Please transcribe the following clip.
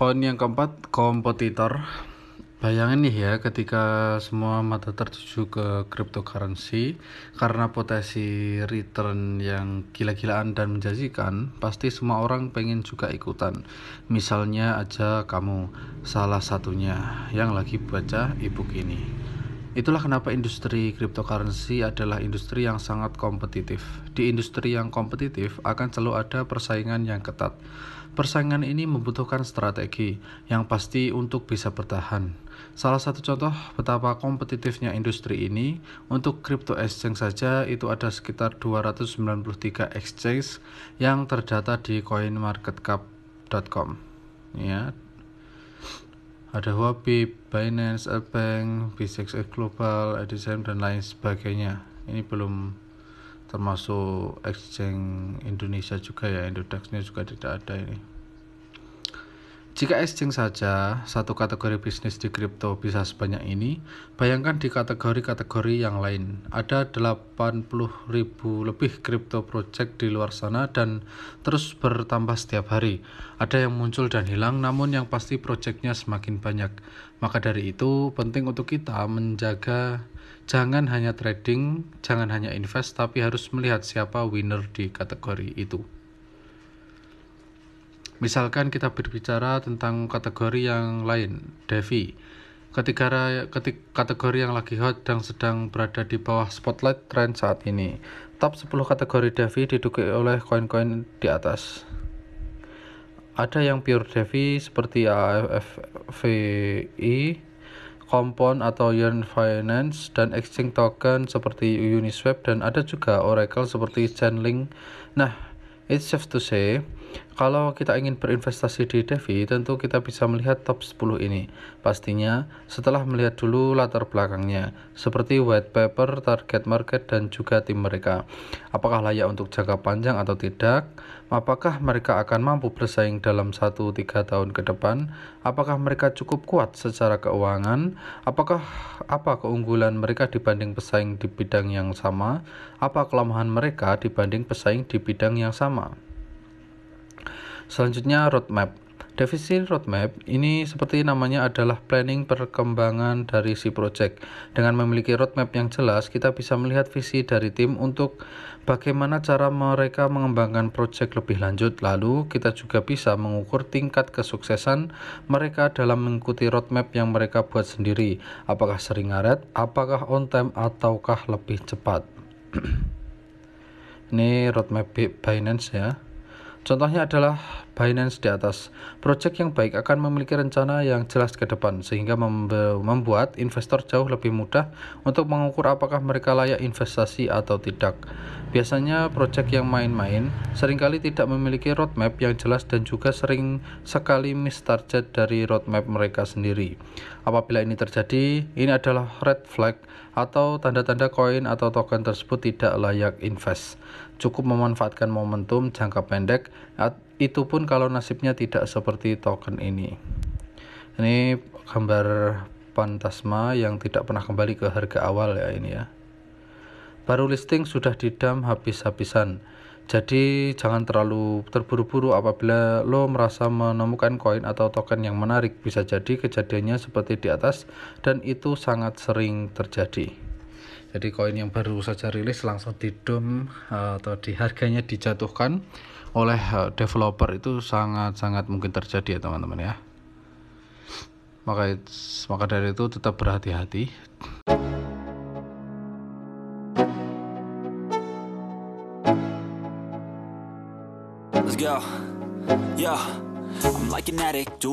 Poin yang keempat, kompetitor. Bayangin nih ya, ketika semua mata tertuju ke cryptocurrency karena potensi return yang gila-gilaan dan menjanjikan, pasti semua orang pengen juga ikutan. Misalnya aja kamu, salah satunya yang lagi baca ebook ini. Itulah kenapa industri cryptocurrency adalah industri yang sangat kompetitif. Di industri yang kompetitif akan selalu ada persaingan yang ketat. Persaingan ini membutuhkan strategi yang pasti untuk bisa bertahan. Salah satu contoh betapa kompetitifnya industri ini, untuk crypto exchange saja itu ada sekitar 293 exchange yang terdata di coinmarketcap.com. Ya, ada Huobi, Binance, Bank, B6 Global, Edison, dan lain sebagainya. Ini belum termasuk exchange Indonesia juga ya, Indodax-nya juga tidak ada ini. Jika exchange saja satu kategori bisnis di kripto bisa sebanyak ini, bayangkan di kategori-kategori yang lain. Ada 80.000 lebih crypto project di luar sana dan terus bertambah setiap hari. Ada yang muncul dan hilang, namun yang pasti projectnya semakin banyak. Maka dari itu penting untuk kita menjaga jangan hanya trading, jangan hanya invest, tapi harus melihat siapa winner di kategori itu. Misalkan kita berbicara tentang kategori yang lain, DeFi. Kategori yang lagi hot dan sedang berada di bawah spotlight tren saat ini. Top 10 kategori DeFi didukung oleh koin-koin di atas. Ada yang pure DeFi seperti AFVI, Compound atau Yearn Finance, dan exchange token seperti Uniswap, dan ada juga Oracle seperti Chainlink. Nah, it's safe to say, kalau kita ingin berinvestasi di DeFi, tentu kita bisa melihat top 10 ini. Pastinya setelah melihat dulu latar belakangnya, seperti white paper, target market, dan juga tim mereka. Apakah layak untuk jangka panjang atau tidak? Apakah mereka akan mampu bersaing dalam 1-3 tahun ke depan? Apakah mereka cukup kuat secara keuangan? Apa keunggulan mereka dibanding pesaing di bidang yang sama? Apa kelemahan mereka dibanding pesaing di bidang yang sama? Selanjutnya, roadmap. Definisi roadmap ini seperti namanya adalah planning perkembangan dari si project. Dengan memiliki roadmap yang jelas, kita bisa melihat visi dari tim untuk bagaimana cara mereka mengembangkan project lebih lanjut. Lalu kita juga bisa mengukur tingkat kesuksesan mereka dalam mengikuti roadmap yang mereka buat sendiri. Apakah sering ngaret, apakah on time, ataukah lebih cepat. Ini roadmap Binance ya. Contohnya adalah Binance di atas. Project yang baik akan memiliki rencana yang jelas ke depan, sehingga membuat investor jauh lebih mudah untuk mengukur apakah mereka layak investasi atau tidak. Biasanya project yang main-main seringkali tidak memiliki roadmap yang jelas dan juga sering sekali miss target dari roadmap mereka sendiri. Apabila ini terjadi, ini adalah red flag atau tanda-tanda koin atau token tersebut tidak layak invest. Cukup memanfaatkan momentum jangka pendek, itu pun kalau nasibnya tidak seperti token ini. Ini gambar Fantasma yang tidak pernah kembali ke harga awal ya ini ya. Baru listing sudah didam habis-habisan. Jadi jangan terlalu terburu-buru apabila lo merasa menemukan koin atau token yang menarik. Bisa jadi kejadiannya seperti di atas dan itu sangat sering terjadi. Jadi koin yang baru saja rilis langsung didom atau di harganya dijatuhkan oleh developer itu sangat-sangat mungkin terjadi ya teman-teman ya. Maka dari itu tetap berhati-hati. Let's go. Yeah, I'm like an addict, do